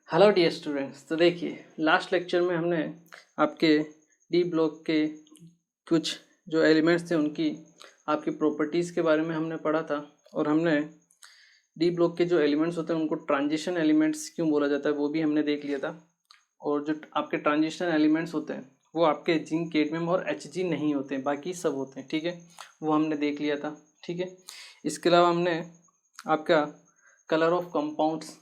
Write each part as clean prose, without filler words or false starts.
Hello dear students. तो देखिए, last lecture में हमने आपके डी ब्लॉक के कुछ जो एलिमेंट्स थे उनकी आपकी प्रॉपर्टीज़ के बारे में हमने पढ़ा था। और हमने डी ब्लॉक के जो एलिमेंट्स होते हैं उनको ट्रांजिशन एलिमेंट्स क्यों बोला जाता है वो भी हमने देख लिया था। और जो आपके ट्रांजिशन एलिमेंट्स होते हैं वो आपके जिंक, कैडमियम और एच नहीं होते हैं, बाकी सब होते हैं। ठीक है, वो हमने देख लिया था। ठीक है, इसके अलावा हमने आपका कलर ऑफ कंपाउंड्स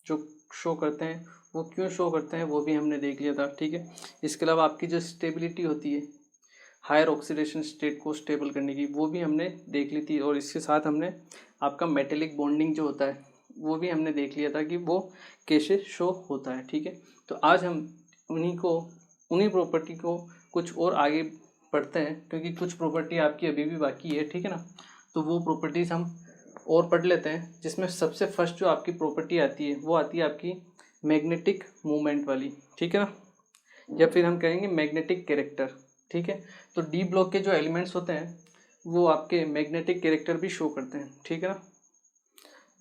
जो शो करते हैं वो क्यों शो करते हैं वो भी हमने देख लिया था। ठीक है, इसके अलावा आपकी जो स्टेबिलिटी होती है हायर ऑक्सीडेशन स्टेट को स्टेबल करने की, वो भी हमने देख ली थी। और इसके साथ हमने आपका मेटेलिक बॉन्डिंग जो होता है वो भी हमने देख लिया था कि वो कैसे शो होता है। ठीक है, तो आज हम उन्हीं प्रॉपर्टी को कुछ और आगे पढ़ते हैं, क्योंकि कुछ प्रॉपर्टी आपकी अभी भी बाकी है। ठीक है ना, तो वो प्रॉपर्टीज़ हम और पढ़ लेते हैं। जिसमें सबसे फर्स्ट जो आपकी प्रॉपर्टी आती है वो आती है आपकी मैग्नेटिक मूवमेंट वाली। ठीक है ना, या फिर हम कहेंगे मैग्नेटिक कैरेक्टर। ठीक है, तो डी ब्लॉक के जो एलिमेंट्स होते हैं वो आपके मैग्नेटिक कैरेक्टर भी शो करते हैं। ठीक है ना,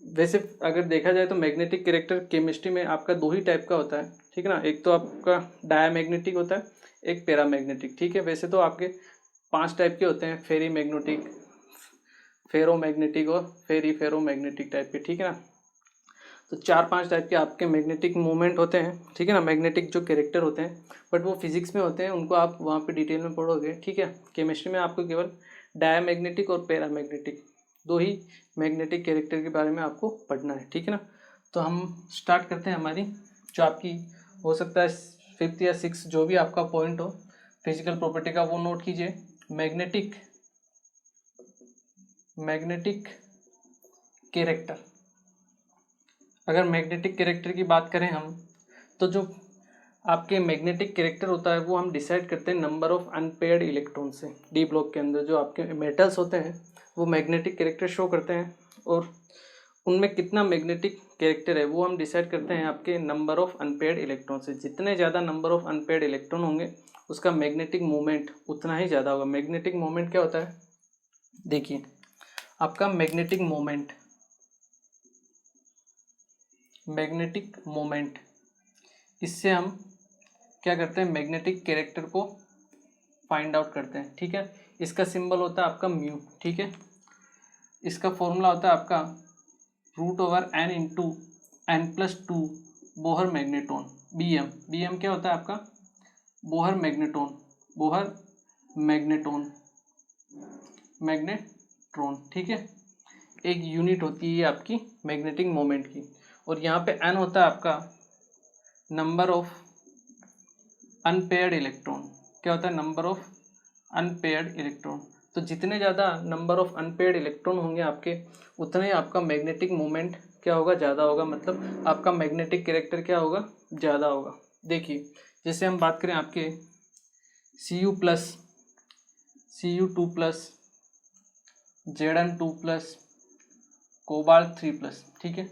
वैसे अगर देखा जाए तो मैग्नेटिक कैरेक्टर केमिस्ट्री में आपका दो ही टाइप का होता है। ठीक है ना, एक तो आपका डायामैग्नेटिक होता है, एक पैरामैग्नेटिक। ठीक है, वैसे तो आपके 5 टाइप के होते हैं, फेरी मैग्नेटिक, फेरोमैग्नेटिक और फेरोमैग्नेटिक टाइप के। ठीक है ना, तो 4-5 टाइप के आपके मैग्नेटिक मूवमेंट होते हैं। ठीक है ना, मैग्नेटिक जो कैरेक्टर होते हैं, बट वो फिजिक्स में होते हैं, उनको आप वहाँ पे डिटेल में पढ़ोगे। ठीक है, केमिस्ट्री में आपको केवल डायामैग्नेटिक और पैरामैग्नेटिक दो ही मैग्नेटिक कैरेक्टर के बारे में आपको पढ़ना है। ठीक है ना, तो हम स्टार्ट करते हैं हमारी जो आपकी हो सकता है 5th या 6th जो भी आपका पॉइंट हो फिजिकल प्रॉपर्टी का, वो नोट कीजिए। Magnetic character. अगर मैग्नेटिक कैरेक्टर की बात करें हम, तो जो आपके मैग्नेटिक कैरेक्टर होता है वो हम डिसाइड करते हैं नंबर ऑफ अनपेयर्ड इलेक्ट्रॉन से। डी ब्लॉक के अंदर जो आपके मेटल्स होते हैं वो मैग्नेटिक कैरेक्टर शो करते हैं, और उनमें कितना मैग्नेटिक कैरेक्टर है वो हम डिसाइड करते हैं आपके नंबर ऑफ अनपेयर्ड इलेक्ट्रॉन से। जितने ज़्यादा नंबर ऑफ अनपेयर्ड इलेक्ट्रॉन होंगे उसका मैग्नेटिक मोमेंट उतना ही ज़्यादा होगा। मैग्नेटिक मोमेंट क्या होता है, देखिए आपका मैग्नेटिक मोमेंट, इससे हम क्या करते हैं, मैग्नेटिक कैरेक्टर को फाइंड आउट करते हैं। ठीक है, इसका सिंबल होता है आपका म्यू। ठीक है, इसका फॉर्मूला होता है आपका √n into n+2 Bohr magnetron, BM क्या होता है आपका, बोहर मैग्नेट्रॉन। ठीक है, एक यूनिट होती है आपकी मैग्नेटिक मोमेंट की। और यहाँ पे n होता है आपका नंबर ऑफ अनपेयर्ड इलेक्ट्रॉन। क्या होता है, नंबर ऑफ अनपेयर्ड इलेक्ट्रॉन। तो जितने ज़्यादा नंबर ऑफ अनपेयर्ड इलेक्ट्रॉन होंगे आपके, उतना ही आपका मैग्नेटिक मोमेंट क्या होगा, ज़्यादा होगा। मतलब आपका मैग्नेटिक कैरेक्टर क्या होगा, ज़्यादा होगा। देखिए, जैसे हम बात करें आपके Cu+, Cu2+, Zn2+, कोबाल्ट 3+। ठीक है,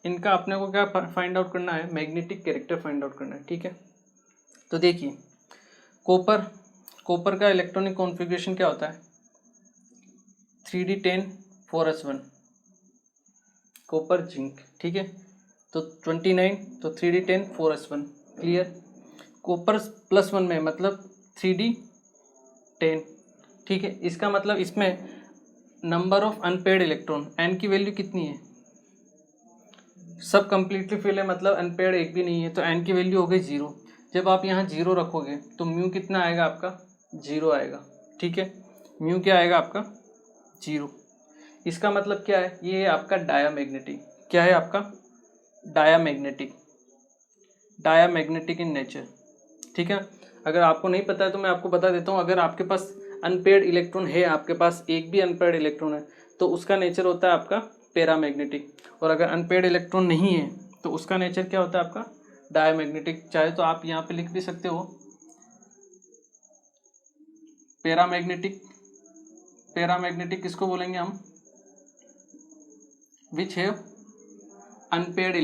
इनका अपने को क्या फाइंड आउट करना है, मैग्नेटिक कैरेक्टर फाइंड आउट करना है। ठीक है, तो देखिए कॉपर का इलेक्ट्रॉनिक कॉन्फ़िगरेशन क्या होता है, 3d10 4s1, कॉपर जिंक। ठीक है, तो 29, तो 3d10 4s1 क्लियर। कॉपर +1 में मतलब 3d10। ठीक है, इसका मतलब इसमें number of unpaired electron, n की वैल्यू कितनी है, सब कंप्लीटली फिल है, मतलब अनपेयर्ड एक भी नहीं है, तो n की वैल्यू हो गई 0। जब आप यहाँ 0 रखोगे तो म्यू कितना आएगा आपका, 0 आएगा। ठीक है, म्यू क्या आएगा आपका, 0। इसका मतलब क्या है, ये आपका डायामैग्नेटिक। क्या है आपका, डायामैग्नेटिक इन नेचर। ठीक है, अगर आपको नहीं पता है तो मैं आपको बता देता हूँ। अगर आपके पास अनपेयर्ड इलेक्ट्रॉन है, आपके पास एक भी अनपेयर्ड इलेक्ट्रॉन है, तो उसका नेचर होता है आपका पैरामैग्नेटिक। और अगर अनपेयर्ड इलेक्ट्रॉन नहीं है तो उसका नेचर क्या होता है आपका, डायामैग्नेटिक। चाहे तो आप यहाँ पे लिख भी सकते हो पैरामैग्नेटिक किसको बोलेंगे हम, विच हैव अनपेयर्ड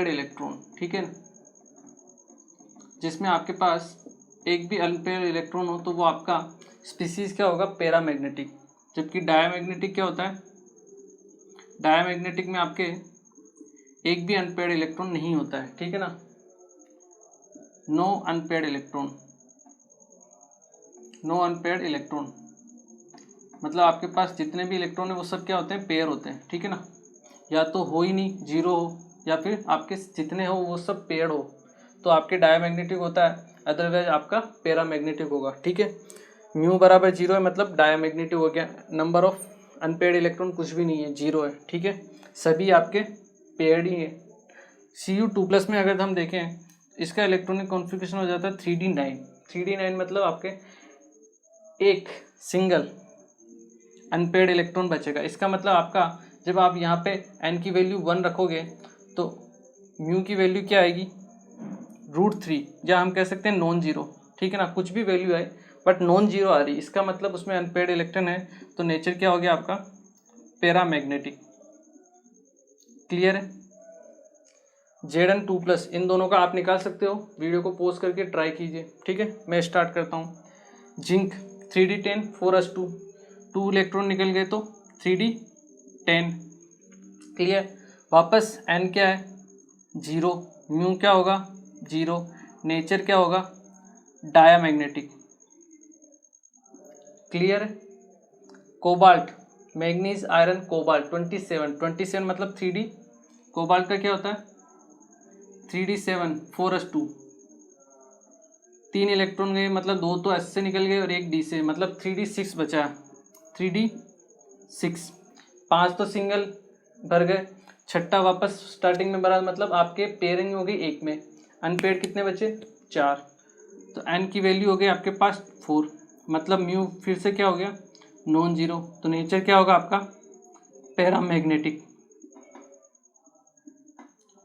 इलेक्ट्रॉन। ठीक है, जिसमें आपके पास एक भी अनपेयर्ड इलेक्ट्रॉन हो तो वो आपका स्पीसीज क्या होगा, पैरामैग्नेटिक। जबकि डायामैग्नेटिक क्या होता है, डायमैग्नेटिक में आपके एक भी अनपेयर्ड इलेक्ट्रॉन नहीं होता है, ठीक है ना, no unpaired electron, no unpaired electron, मतलब आपके पास जितने भी इलेक्ट्रॉन है वो सब क्या होते हैं, पेयर होते हैं, ठीक है ना, या तो हो ही नहीं, जीरो हो, या फिर आपके जितने हो वो सब पेयर हो, तो आपके डायमैग्नेटिक होता है, अदरवाइज आपका पैरामैग्नेटिक होगा, ठीक है। म्यू बराबर जीरो है मतलब डायमैग्नेटिक हो गया, नंबर ऑफ अनपेयर्ड इलेक्ट्रॉन कुछ भी नहीं है, जीरो है, ठीक है, सभी आपके पेयर्ड ही है। Cu2+ में अगर हम देखें इसका इलेक्ट्रॉनिक कॉन्फ़िगरेशन हो जाता है 3d9, 3d9 मतलब आपके एक सिंगल अनपेयर्ड इलेक्ट्रॉन बचेगा। इसका मतलब आपका जब आप यहाँ पे n की वैल्यू 1 रखोगे तो म्यू की वैल्यू क्या आएगी, √3, या हम कह सकते हैं नॉन जीरो, ठीक है ना, कुछ भी वैल्यू आए बट नॉन जीरो आ रही, इसका मतलब उसमें अनपेयर्ड इलेक्ट्रॉन है, तो नेचर क्या हो गया आपका, पैरामैग्नेटिक। क्लियर है। Zn2+, इन दोनों का आप निकाल सकते हो, वीडियो को पॉज करके ट्राई कीजिए, ठीक है। मैं स्टार्ट करता हूँ। जिंक 3d10 4s2, 2 इलेक्ट्रॉन निकल गए तो 3d10। क्लियर। वापस n क्या है, जीरो, म्यू क्या होगा, जीरो, नेचर क्या होगा, डायामैग्नेटिक। क्लियर है। कोबाल्ट, मैग्नीज आयरन कोबाल्ट 27 मतलब 3d, कोबाल्ट का क्या होता है 3d7 4s2, 3 इलेक्ट्रॉन गए मतलब 2 तो s से निकल गए और 1 d से, मतलब 3d6 बचा, 3d6, 5 तो सिंगल भर गए, छठा वापस स्टार्टिंग में भरा, मतलब आपके पेयरिंग हो गई एक में, अनपेयर्ड कितने बचे 4, तो n की वैल्यू हो गई आपके पास 4, मतलब म्यू फिर से क्या हो गया, नॉन जीरो, तो नेचर क्या होगा आपका, पैरामैग्नेटिक।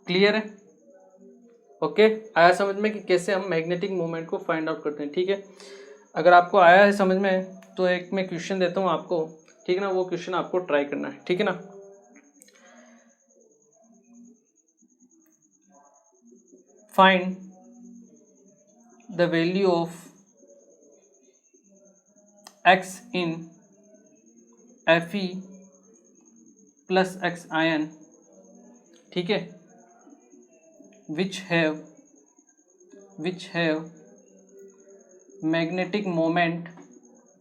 क्लियर है। ओके, आया समझ में कि कैसे हम मैग्नेटिक मोमेंट को फाइंड आउट करते हैं, ठीक है। अगर आपको आया है समझ में तो एक मैं क्वेश्चन देता हूँ आपको, ठीक है ना, वो क्वेश्चन आपको ट्राई करना है, ठीक है ना। Find the value of x in Fe plus x ion, ठीक है, which have magnetic moment,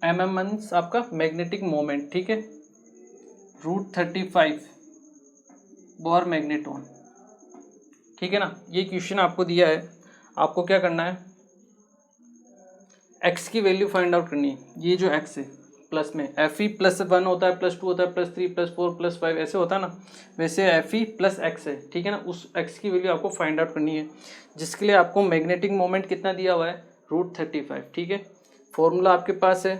mm means आपका मैग्नेटिक मोमेंट, ठीक है, √35 बोर मैग्नेटॉन, ठीक है ना। ये क्वेश्चन आपको दिया है, आपको क्या करना है, x की वैल्यू फाइंड आउट करनी है, ये जो x है प्लस में Fe +1 होता है, +2 होता है, +3 +4 +5 ऐसे होता है ना, वैसे Fe + x है, ठीक है ना, उस x की वैल्यू आपको फाइंड आउट करनी है, जिसके लिए आपको मैग्नेटिक मोमेंट कितना दिया हुआ है, √35, ठीक है। फॉर्मूला आपके पास है,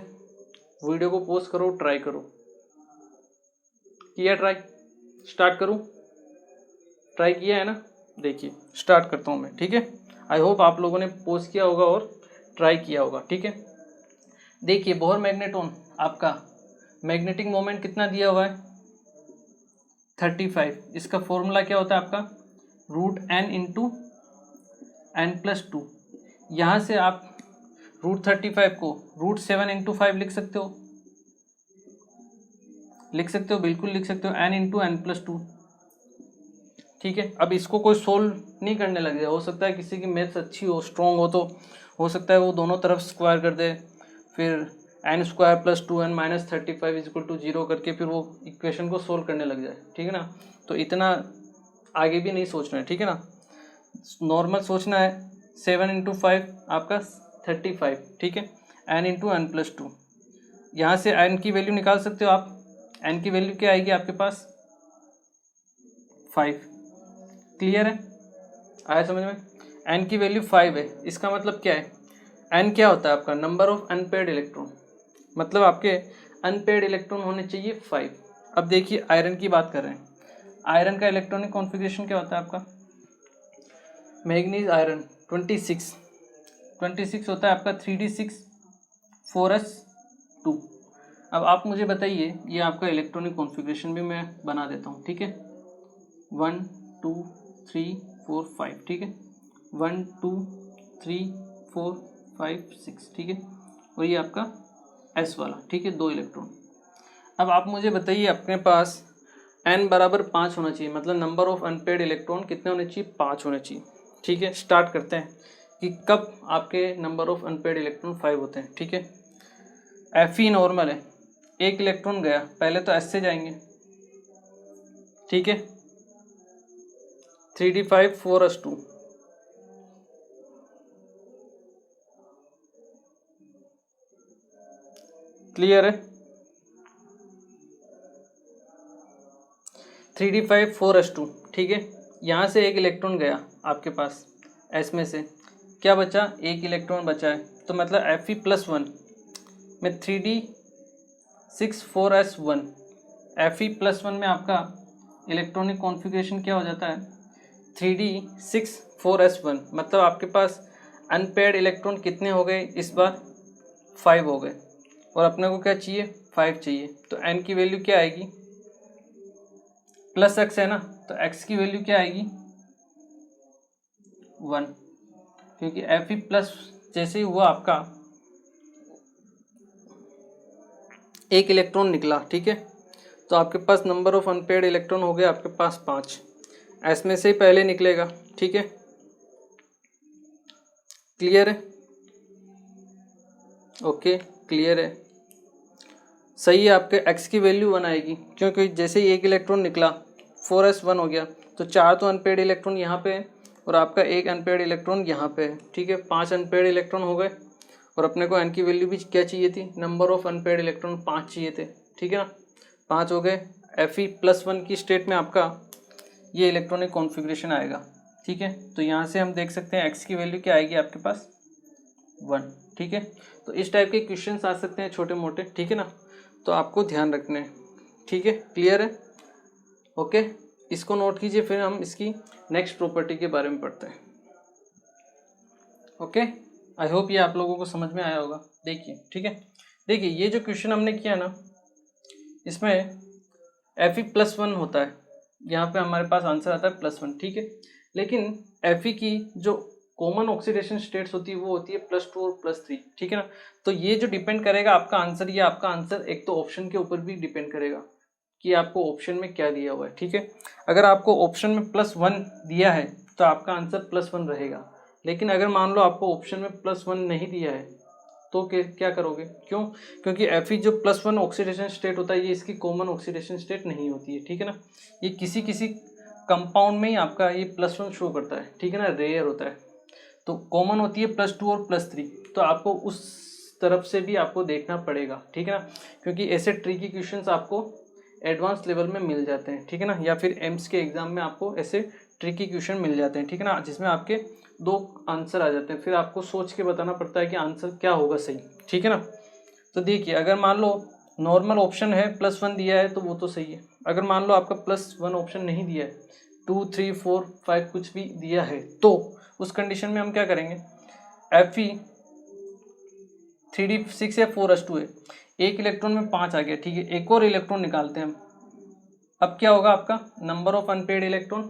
वीडियो को पॉज करो, ट्राई करो, किया ट्राई, स्टार्ट करूँ, ट्राई किया है ना, देखिए स्टार्ट करता हूँ मैं, ठीक है। आई होप आप लोगों ने पॉज किया होगा और ट्राई किया होगा, ठीक है। देखिए बोहर मैग्नेटॉन आपका मैग्नेटिक मोमेंट कितना दिया हुआ है, 35, इसका फॉर्मूला क्या होता है आपका, √n × n+2, यहाँ से आप √35 को √7 × 5 लिख सकते हो, बिल्कुल लिख सकते हो, n × n+2, ठीक है। अब इसको कोई सोल्व नहीं करने लग जाए, हो सकता है किसी की मैथ्स अच्छी हो, स्ट्रॉन्ग हो, तो हो सकता है वो दोनों तरफ स्क्वायर कर दे, फिर n² + 2n - 35 = 0 करके फिर वो इक्वेशन को सोल्व करने लग जाए, ठीक है ना। तो इतना आगे भी नहीं सोचना है, ठीक है ना, नॉर्मल सोचना है, 7 × 5 आपका 35, ठीक है, n × n+2, यहाँ से n की वैल्यू निकाल सकते हो आप, n की वैल्यू क्या आएगी आपके पास, 5। क्लियर है, आया समझ में, n की वैल्यू 5 है, इसका मतलब क्या है, n क्या होता है आपका, नंबर ऑफ अनपेयर्ड इलेक्ट्रॉन, मतलब आपके अनपेयर्ड इलेक्ट्रॉन होने चाहिए 5। अब देखिए आयरन की बात कर रहे हैं, आयरन का इलेक्ट्रॉनिक कॉन्फ़िगरेशन क्या होता है आपका, मैग्नीज आयरन 26 होता है आपका 3d6 4s2। अब आप मुझे बताइए, ये आपका इलेक्ट्रॉनिक कॉन्फ़िगरेशन भी मैं बना देता हूँ, ठीक है, 1 2 3 4 5, ठीक है, 1 2 3 4 5 6, ठीक है, और ये आपका S वाला, ठीक है, 2 इलेक्ट्रॉन। अब आप मुझे बताइए अपने पास n बराबर 5 होना चाहिए, मतलब नंबर ऑफ अनपेड इलेक्ट्रॉन कितने होने चाहिए, 5 होने चाहिए। ठीक है, स्टार्ट करते हैं कि कब आपके नंबर ऑफ अनपेड इलेक्ट्रॉन 5 होते हैं। ठीक है, Fe नॉर्मल है, एक इलेक्ट्रॉन गया, पहले तो S से जाएंगे। ठीक है, 3d5 4s2, क्लियर है। 3d5 4s2, ठीक है, यहाँ से एक इलेक्ट्रॉन गया आपके पास, S में से क्या बचा, एक इलेक्ट्रॉन बचा है, तो मतलब Fe+1 में 3d6 4s1, Fe+1 में आपका इलेक्ट्रॉनिक कॉन्फ़िगरेशन क्या हो जाता है, 3d6 4s1, मतलब आपके पास अनपेयर्ड इलेक्ट्रॉन कितने हो गए इस बार, 5 हो गए, और अपने को क्या चाहिए, 5 चाहिए। तो n की वैल्यू क्या आएगी, प्लस x है ना, तो x की वैल्यू क्या आएगी, 1, क्योंकि Fe प्लस जैसे ही हुआ आपका एक इलेक्ट्रॉन निकला। ठीक है, तो आपके पास नंबर ऑफ अनपेयर्ड इलेक्ट्रॉन हो गया आपके पास 5, S में से ही पहले निकलेगा। ठीक है, क्लियर है, ओके क्लियर है, सही है। आपके x की वैल्यू 1 आएगी, क्योंकि जैसे ही एक इलेक्ट्रॉन निकला 4s1 हो गया, तो 4 तो अनपेयर्ड इलेक्ट्रॉन यहाँ पे है और आपका एक अनपेयर्ड इलेक्ट्रॉन यहाँ पे है। ठीक है, 5 अनपेयर्ड इलेक्ट्रॉन हो गए, और अपने को n की वैल्यू भी क्या चाहिए थी, नंबर ऑफ अनपेयर्ड इलेक्ट्रॉन 5 चाहिए थे। ठीक है ना, 5 हो गए, Fe+1 की स्टेट में आपका ये इलेक्ट्रॉनिक कॉन्फ़िगरेशन आएगा। ठीक है, तो यहाँ से हम देख सकते हैं x की वैल्यू क्या आएगी आपके पास, 1। ठीक है, तो इस टाइप के क्वेश्चंस आ सकते हैं छोटे मोटे। ठीक है ना, तो आपको ध्यान रखने हैं। ठीक है, क्लियर है, ओके, इसको नोट कीजिए, फिर हम इसकी नेक्स्ट प्रॉपर्टी के बारे में पढ़ते हैं। ओके, आई होप ये आप लोगों को समझ में आया होगा। देखिए, ठीक है, देखिए ये जो क्वेश्चन हमने किया ना, इसमें Fe+1 होता है, यहाँ पे हमारे पास आंसर आता है +1। ठीक है, लेकिन Fe की जो कॉमन ऑक्सीडेशन स्टेट्स होती है वो होती है +2 और +3। ठीक है ना, तो ये जो डिपेंड करेगा आपका आंसर, ये आपका आंसर एक तो ऑप्शन के ऊपर भी डिपेंड करेगा कि आपको ऑप्शन में क्या दिया हुआ है। ठीक है, अगर आपको ऑप्शन में +1 दिया है तो आपका आंसर +1 रहेगा, लेकिन अगर मान लो आपको ऑप्शन में +1 नहीं दिया है तो क्या करोगे, क्यों, क्योंकि Fe जो +1 ऑक्सीडेशन स्टेट होता है ये इसकी कॉमन ऑक्सीडेशन स्टेट नहीं होती है। ठीक है ना, ये किसी किसी कंपाउंड में ही आपका ये +1 शो करता है। ठीक है ना, रेयर होता है, तो कॉमन होती है +2 और +3, तो आपको उस तरफ से भी आपको देखना पड़ेगा। ठीक है ना, क्योंकि ऐसे ट्रिकी क्वेश्चंस आपको एडवांस लेवल में मिल जाते हैं। ठीक है ना, या फिर एम्स के एग्जाम में आपको ऐसे ट्रिकी क्वेश्चन मिल जाते हैं। ठीक है ना, जिसमें आपके 2 आंसर आ जाते हैं, फिर आपको सोच के बताना पड़ता है कि आंसर क्या होगा सही। ठीक है ना, तो देखिए अगर मान लो नॉर्मल ऑप्शन है +1 दिया है तो वो तो सही है, अगर मान लो आपका +1 ऑप्शन नहीं दिया है, 2 3 4 5 कुछ भी दिया है, तो उस कंडीशन में हम क्या करेंगे, Fe 3d6 या 4s2 है, एक इलेक्ट्रॉन में 5 आ गया। ठीक है, एक और इलेक्ट्रॉन निकालते हैं हम, अब क्या होगा आपका नंबर ऑफ अनपेड इलेक्ट्रॉन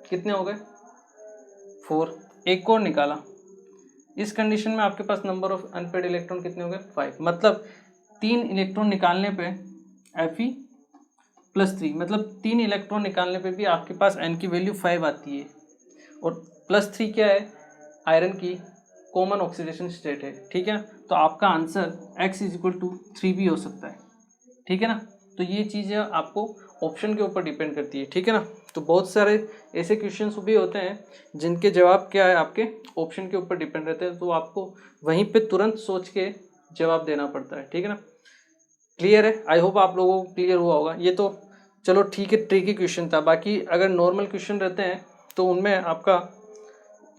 कितने हो गए, 4, एक और निकाला, इस कंडीशन में आपके पास नंबर ऑफ अनपेड इलेक्ट्रॉन कितने हो गए, 5, मतलब 3 इलेक्ट्रॉन निकालने पे Fe+3, मतलब 3 इलेक्ट्रॉन निकालने पे भी आपके पास n की वैल्यू 5 आती है, और +3 क्या है, आयरन की कॉमन ऑक्सीडेशन स्टेट है। ठीक है, तो आपका आंसर x = 3 भी हो सकता है। ठीक है ना, तो ये चीज़ें आपको ऑप्शन के ऊपर डिपेंड करती है। ठीक है ना, तो बहुत सारे ऐसे क्वेश्चंस भी होते हैं जिनके जवाब क्या है आपके ऑप्शन के ऊपर डिपेंड रहते हैं, तो आपको वहीं पे तुरंत सोच के जवाब देना पड़ता है। ठीक है ना, क्लियर है, आई होप आप लोगों को क्लियर हुआ होगा। ये तो चलो ठीक है, ट्रिकी क्वेश्चन था, बाकी अगर नॉर्मल क्वेश्चन रहते हैं तो उनमें आपका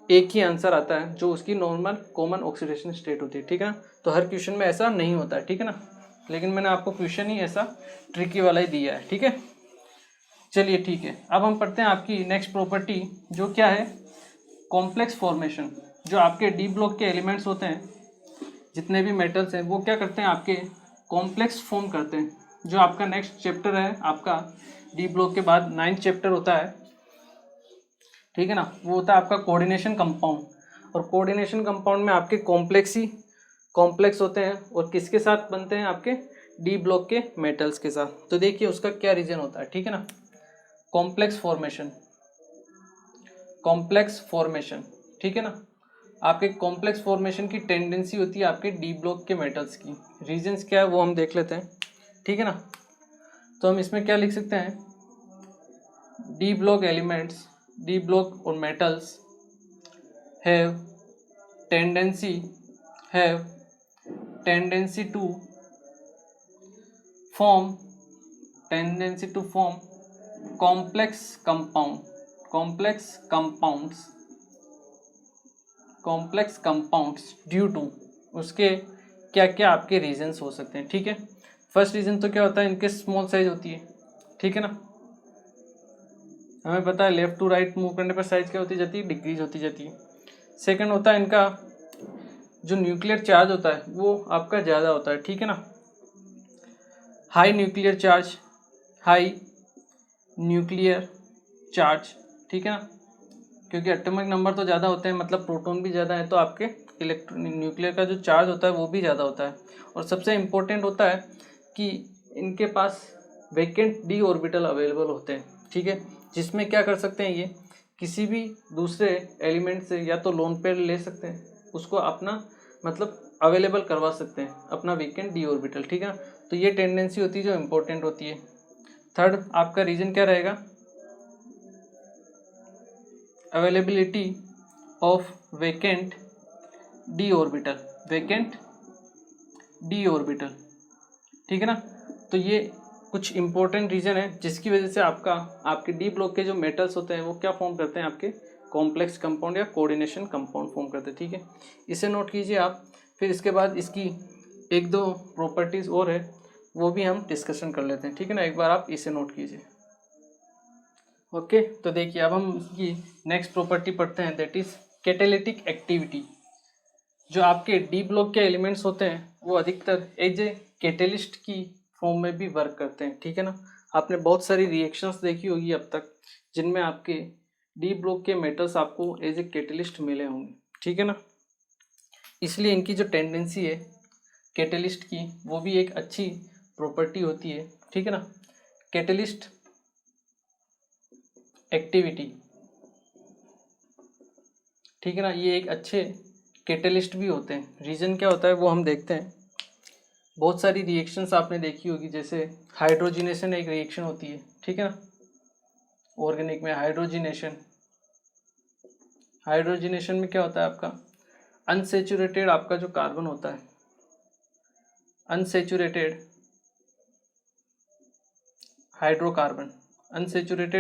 एक ही आंसर आता है जो उसकी नॉर्मल कॉमन ऑक्सीडेशन स्टेट होती है। ठीक है ना, तो हर क्वेश्चन में ऐसा नहीं होता है। ठीक है ना, लेकिन मैंने आपको क्वेश्चन ही ऐसा ट्रिकी वाला ही दिया है। ठीक है, चलिए ठीक है, अब हम पढ़ते हैं आपकी नेक्स्ट प्रॉपर्टी, जो क्या है, कॉम्प्लेक्स फॉर्मेशन। जो आपके डी ब्लॉक के एलिमेंट्स होते हैं, जितने भी मेटल्स हैं, वो क्या करते हैं, आपके कॉम्प्लेक्स फॉर्म करते हैं। जो आपका नेक्स्ट चैप्टर है आपका डी ब्लॉक के बाद 9th चैप्टर होता है, ठीक है ना, वो होता है आपका कोऑर्डिनेशन कंपाउंड, और कोऑर्डिनेशन कंपाउंड में आपके कॉम्प्लेक्स ही कॉम्प्लेक्स होते हैं, और किसके साथ बनते हैं, आपके डी ब्लॉक के मेटल्स के साथ। तो देखिए उसका क्या रीजन होता है। ठीक है ना, कॉम्प्लेक्स फॉर्मेशन, कॉम्प्लेक्स फॉर्मेशन, ठीक है ना। आपके कॉम्प्लेक्स फॉर्मेशन की टेंडेंसी होती है आपके डी ब्लॉक के मेटल्स की। रीजंस क्या है वो हम देख लेते हैं, ठीक है ना। तो हम इसमें क्या लिख सकते हैं, D block elements, D block और metals have tendency to form complex compounds due to, उसके क्या क्या आपके रीजंस हो सकते हैं, ठीक है। फर्स्ट रीजन तो क्या होता है, इनके स्मॉल साइज होती है, ठीक है ना। हमें पता है लेफ्ट टू राइट मूव करने पर साइज क्या होती जाती है, डिक्रीज होती जाती है। सेकंड होता है इनका जो न्यूक्लियर चार्ज होता है वो आपका ज़्यादा होता है, ठीक है ना। हाई न्यूक्लियर चार्ज, ठीक है ना, क्योंकि एटॉमिक नंबर तो ज़्यादा होते हैं, मतलब प्रोटॉन भी ज़्यादा है, तो आपके इलेक्ट्रॉन न्यूक्लियर का जो चार्ज होता है वो भी ज़्यादा होता है। और सबसे इम्पोर्टेंट होता है कि इनके पास वैकेंट डी ऑर्बिटल अवेलेबल होते हैं, ठीक है, जिसमें क्या कर सकते हैं, ये किसी भी दूसरे एलिमेंट से या तो लोन पेयर ले सकते हैं, उसको अपना मतलब अवेलेबल करवा सकते हैं अपना वैकेंट डी ऑर्बिटल, ठीक है ना। तो ये टेंडेंसी होती है जो इम्पोर्टेंट होती है। थर्ड आपका रीजन क्या रहेगा, availability of vacant D orbital, ठीक है ना। तो ये कुछ इंपॉर्टेंट रीजन है जिसकी वजह से आपके डी ब्लॉक के जो मेटल्स होते हैं वो क्या फॉर्म करते हैं, आपके कॉम्प्लेक्स कंपाउंड या कोऑर्डिनेशन कंपाउंड फॉर्म करते हैं, ठीक है। इसे नोट कीजिए आप। फिर इसके बाद इसकी एक दो प्रॉपर्टीज और है, वो भी हम डिस्कशन कर लेते हैं, ठीक है ना। एक बार आप इसे नोट कीजिए। ओके, तो देखिए अब हम इसकी नेक्स्ट प्रॉपर्टी पढ़ते हैं, दैट इज कैटालिटिक एक्टिविटी। जो आपके डी ब्लॉक के एलिमेंट्स होते हैं वो अधिकतर एज ए कैटलिस्ट की फॉर्म में भी वर्क करते हैं, ठीक है ना। आपने बहुत सारी रिएक्शंस देखी होगी अब तक जिनमें आपके डी ब्लॉक के मेटल्स आपको एज ए कैटलिस्ट मिले होंगे, ठीक है ना। इसलिए इनकी जो टेंडेंसी है कैटलिस्ट की वो भी एक अच्छी प्रॉपर्टी होती है, ठीक है ना। कैटलिस्ट एक्टिविटी, ठीक है ना, ये एक अच्छे कैटलिस्ट भी होते हैं। रीज़न क्या होता है वो हम देखते हैं। बहुत सारी रिएक्शंस आपने देखी होगी, जैसे हाइड्रोजिनेशन एक रिएक्शन होती है, ठीक है ना। ऑर्गेनिक में हाइड्रोजिनेशन में क्या होता है, आपका अनसेचुरेटेड आपका जो कार्बन होता है, अनसेचुरेटेड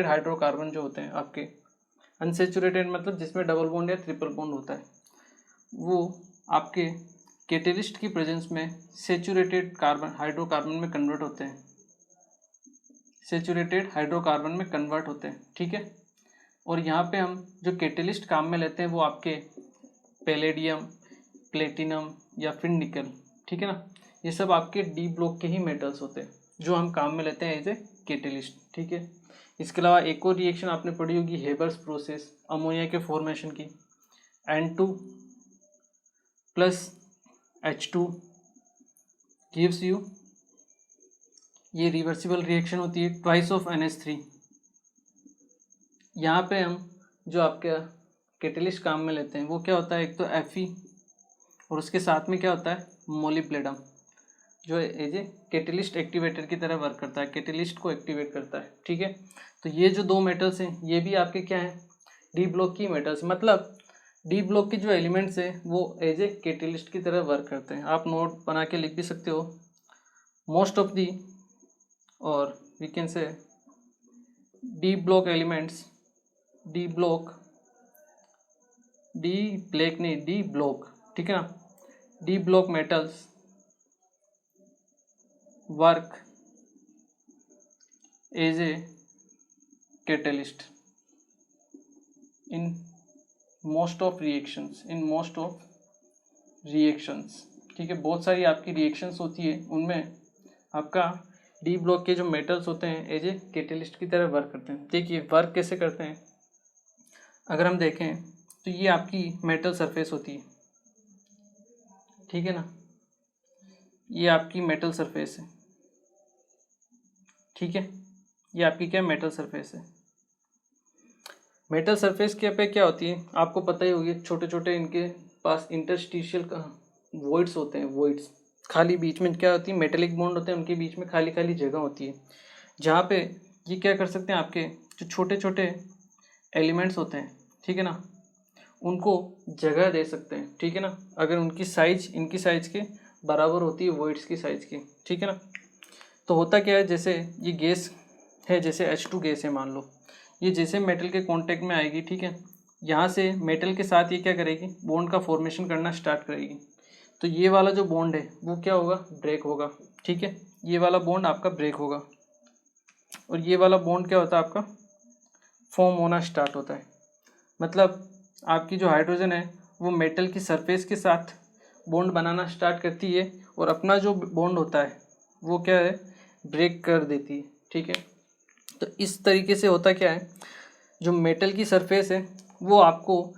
हाइड्रोकार्बन जो होते हैं आपके, अनसेचुरेटेड मतलब जिसमें डबल बॉन्ड या ट्रिपल बॉन्ड होता है, वो आपके कैटलिस्ट की प्रेजेंस में सेचुरेटेड हाइड्रोकार्बन में कन्वर्ट होते हैं, ठीक है। और यहाँ पे हम जो कैटलिस्ट काम में लेते हैं वो आपके पैलेडियम, प्लेटिनम या फिर निकल, ठीक है ना। ये सब आपके डी ब्लॉक के ही मेटल्स होते हैं जो हम काम में लेते हैं एज ए कैटलिस्ट, ठीक है। इसके अलावा एक और रिएक्शन आपने पढ़ी होगी, हेबर्स प्रोसेस, अमोनिया के फॉर्मेशन की, N2 plus H2 gives you, ये रिवर्सिबल रिएक्शन होती है, ट्वाइस ऑफ NH3। यहाँ पे हम जो आपका कैटलिस्ट काम में लेते हैं वो क्या होता है, एक तो Fe और उसके साथ में क्या होता है मोलिब्डेनम, जो एज ए कैटलिस्ट एक्टिवेटर की तरह वर्क करता है, कैटलिस्ट को एक्टिवेट करता है, ठीक है। तो ये जो दो मेटल्स हैं ये भी आपके क्या हैं, डी ब्लॉक की मेटल्स, मतलब डी ब्लॉक के जो एलिमेंट्स हैं वो एज ए कैटलिस्ट की तरह वर्क करते हैं। आप नोट बना के लिख भी सकते हो, मोस्ट ऑफ दी और we can say D block elements, D block ठीक है ना, D block metals work as a catalyst in most of reactions, ठीक है। बहुत सारी आपकी रिएक्शंस होती है, उनमें आपका डी ब्लॉक के जो मेटल्स होते हैं एज ए कैटलिस्ट की तरह वर्क करते हैं। देखिए वर्क कैसे करते हैं, अगर हम देखें तो ये आपकी मेटल सरफेस होती है, ठीक है ना, ये आपकी मेटल सरफेस है, ठीक है, ये आपकी क्या मेटल सरफेस है। मेटल सरफेस के पे क्या होती है आपको पता ही होगी, छोटे छोटे इनके पास इंटरस्टिशियल वॉइड्स होते हैं, वॉइड्स खाली बीच में क्या होती है, मेटेलिक बॉन्ड होते हैं, उनके बीच में खाली खाली जगह होती है, जहाँ पे ये क्या कर सकते हैं, आपके जो छोटे छोटे एलिमेंट्स होते हैं, ठीक है ना, उनको जगह दे सकते हैं, ठीक है ना, अगर उनकी साइज इनकी साइज के बराबर होती है वॉइड्स की साइज की, ठीक है ना। तो होता क्या है, जैसे ये गैस है, जैसे H2 गैस है मान लो, ये जैसे मेटल के कांटेक्ट में आएगी, ठीक है, यहाँ से मेटल के साथ ये क्या करेगी, बॉन्ड का फॉर्मेशन करना स्टार्ट करेगी। तो ये वाला जो बॉन्ड है वो क्या होगा, ब्रेक होगा, ठीक है, ये वाला बॉन्ड आपका ब्रेक होगा, और ये वाला बॉन्ड क्या होता है आपका, फॉर्म होना स्टार्ट होता है। मतलब आपकी जो हाइड्रोजन है वो मेटल की सरफेस के साथ बॉन्ड बनाना स्टार्ट करती है, और अपना जो बॉन्ड होता है वो क्या है, ब्रेक कर देती है, ठीक है। तो इस तरीके से होता क्या है, जो मेटल की सरफेस है वो आपको,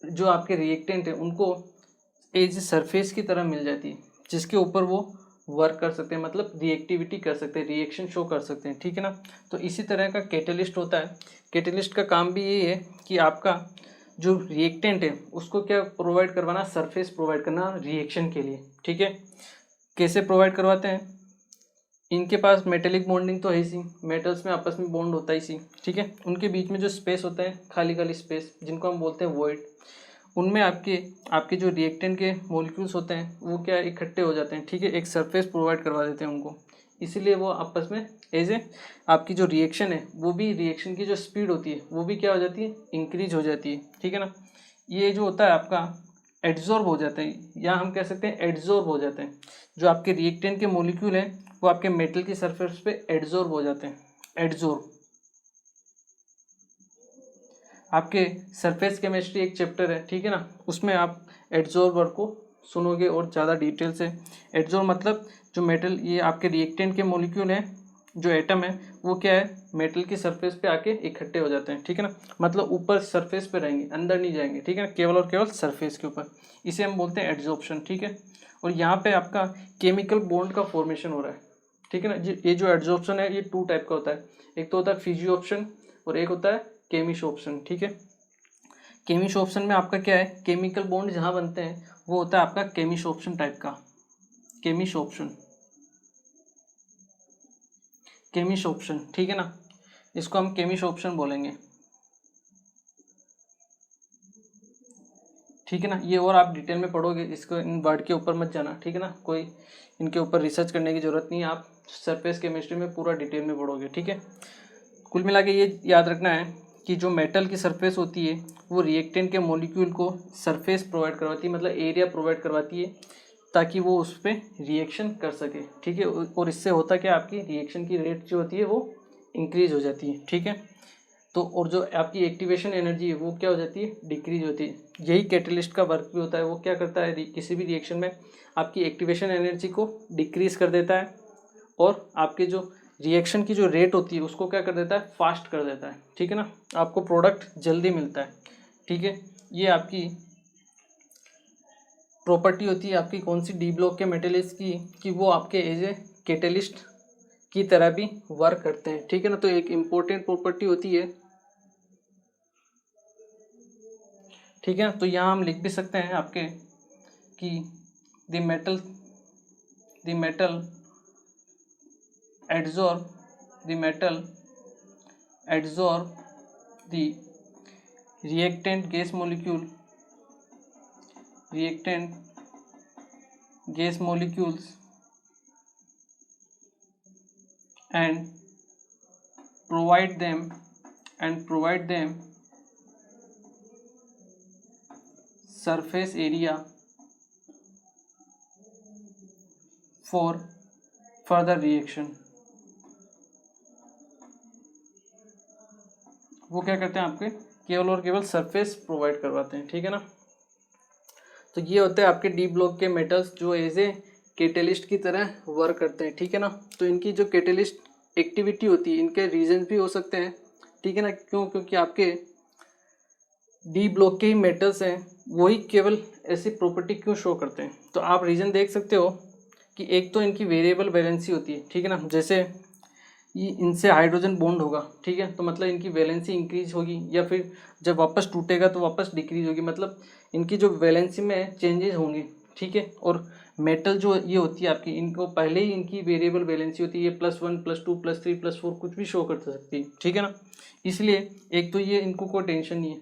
जो आपके रिएक्टेंट है उनको एज सरफेस की तरह मिल जाती है, जिसके ऊपर वो वर्क कर सकते हैं, मतलब रिएक्टिविटी कर सकते हैं, रिएक्शन शो कर सकते हैं, ठीक है ना। तो इसी तरह का कैटलिस्ट होता है। कैटलिस्ट का काम भी यही है कि आपका जो रिएक्टेंट है उसको क्या प्रोवाइड करवाना, सरफेस प्रोवाइड करना रिएक्शन के लिए, ठीक है। कैसे प्रोवाइड करवाते हैं, इनके पास मेटेलिक बॉन्डिंग तो है ही, मेटल्स में आपस में बॉन्ड होता ही सी, ठीक है। उनके बीच में जो स्पेस होता है, खाली खाली स्पेस, जिनको हम बोलते हैं वॉइड, उनमें आपके जो रिएक्टेंट के मॉलिक्यूल्स होते हैं वो क्या इकट्ठे हो जाते हैं, ठीक है, एक सरफेस प्रोवाइड करवा देते हैं उनको, इसीलिए वो आपस में एज ए आपकी जो रिएक्शन है वो भी, रिएक्शन की जो स्पीड होती है वो भी क्या हो जाती है, इंक्रीज हो जाती है, ठीक है ना। ये जो होता है आपका एड्जॉर्ब हो जाते हैं, या हम कह सकते हैं एड्जॉर्ब हो जाते हैं, जो आपके रिएक्टेंट के मॉलिक्यूल हैं वो आपके मेटल की सरफेस पे एड्जॉर्ब हो जाते हैं, एड्जॉर्ब। आपके सरफेस केमिस्ट्री एक चैप्टर है, ठीक है ना, उसमें आप एड्जॉर्बर को सुनोगे और ज़्यादा डिटेल से। एड्जॉर्ब मतलब जो मेटल, ये आपके रिएक्टेंट के मॉलिक्यूल हैं, जो एटम है वो क्या है, मेटल की सरफेस पे आके इकट्ठे हो जाते हैं, ठीक है ना, मतलब ऊपर सरफेस पे रहेंगे, अंदर नहीं जाएंगे, ठीक है ना, केवल और केवल सरफेस के ऊपर, इसे हम बोलते हैं एड्जॉर्प्शन, ठीक है। और यहाँ पे आपका केमिकल बॉन्ड का फॉर्मेशन हो रहा है, ठीक है ना। ये जो एड्जॉर्प्शन है ये 2 टाइप का होता है, एक तो होता है फिजियोप्शन और एक होता है केमिसोप्शन, ठीक है। केमिसोप्शन में आपका क्या है, केमिकल बॉन्ड जहाँ बनते हैं वो होता है आपका केमिसोप्शन टाइप का, केमिसोप्शन, केमिसोप्शन, ठीक है ना, इसको हम केमिसोप्शन बोलेंगे, ठीक है ना। ये और आप डिटेल में पढ़ोगे, इसको इन वर्ड के ऊपर मत जाना, ठीक है ना, कोई इनके ऊपर रिसर्च करने की जरूरत नहीं है, आप सरफेस केमिस्ट्री में पूरा डिटेल में पढ़ोगे, ठीक है। कुल मिला के ये याद रखना है कि जो मेटल की सरफेस होती है वो रिएक्टेंट के मॉलिक्यूल को सरफेस प्रोवाइड करवाती है, मतलब एरिया प्रोवाइड करवाती है, ताकि वो उस पर रिएक्शन कर सके, ठीक है। और इससे होता क्या, आपकी रिएक्शन की रेट जो होती है वो इंक्रीज हो जाती है, ठीक है। तो और जो आपकी एक्टिवेशन एनर्जी है वो क्या हो जाती है, डिक्रीज होती है। यही कैटलिस्ट का वर्क भी होता है, वो क्या करता है, किसी भी रिएक्शन में आपकी एक्टिवेशन एनर्जी को डिक्रीज कर देता है, और आपके जो रिएक्शन की जो रेट होती है उसको क्या कर देता है, फास्ट कर देता है, ठीक है ना, आपको प्रोडक्ट जल्दी मिलता है, ठीक है। ये आपकी प्रॉपर्टी होती है आपकी कौन सी, डी ब्लॉक के मेटलिस्ट की, कि वो आपके एज ए कैटलिस्ट की तरह भी वर्क करते हैं, ठीक है ना। तो एक इम्पोर्टेंट प्रॉपर्टी होती है, ठीक है। तो यहाँ हम लिख भी सकते हैं आपके कि the metal adsorb the reactant gas molecules and provide them surface area for further reaction। वो क्या करते हैं, आपके केवल और केवल सरफेस प्रोवाइड करवाते हैं, ठीक है ना। तो ये होते हैं आपके डी ब्लॉक के मेटल्स जो एज ए कैटलिस्ट की तरह वर्क करते हैं, ठीक है ना। तो इनकी जो कैटलिस्ट एक्टिविटी होती है, इनके रीजन भी हो सकते हैं, ठीक है ना। क्यों, क्योंकि आपके डी ब्लॉक के ही मेटल्स हैं, वही केवल ऐसी प्रॉपर्टी क्यों शो करते हैं। तो आप रीजन देख सकते हो कि एक तो इनकी वेरिएबल वैलेंसी होती है, ठीक है ना। जैसे ये इनसे हाइड्रोजन बॉन्ड होगा, ठीक है, तो मतलब इनकी वैलेंसी इंक्रीज होगी, या फिर जब वापस टूटेगा तो वापस डिक्रीज होगी, मतलब इनकी जो वैलेंसी में चेंजेस होंगे, ठीक है। और मेटल जो ये होती है आपकी, इनको पहले ही इनकी वेरिएबल वैलेंसी होती है, ये +1 +2 +3 +4 कुछ भी शो कर सकती है, ठीक है ना। इसलिए एक तो ये इनको कोई टेंशन नहीं है,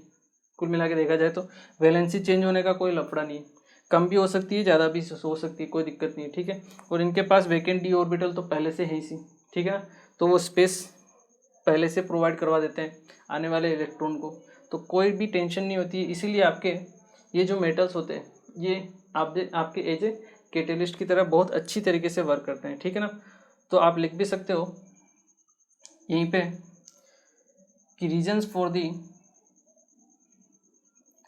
कुल मिला के देखा जाए तो वैलेंसी चेंज होने का कोई लफड़ा नहीं है, कम भी हो सकती है ज़्यादा भी हो सकती है, कोई दिक्कत नहीं है, ठीक है। और इनके पास वैकेंट डी ऑर्बिटल तो पहले से है ही सी, ठीक है ना, तो वो स्पेस पहले से प्रोवाइड करवा देते हैं आने वाले इलेक्ट्रॉन को, तो कोई भी टेंशन नहीं होती है। इसीलिए आपके ये जो मेटल्स होते हैं ये आपके एज ए कैटेलिस्ट की तरह बहुत अच्छी तरीके से वर्क करते हैं, ठीक है ना। तो आप लिख भी सकते हो यहीं पे कि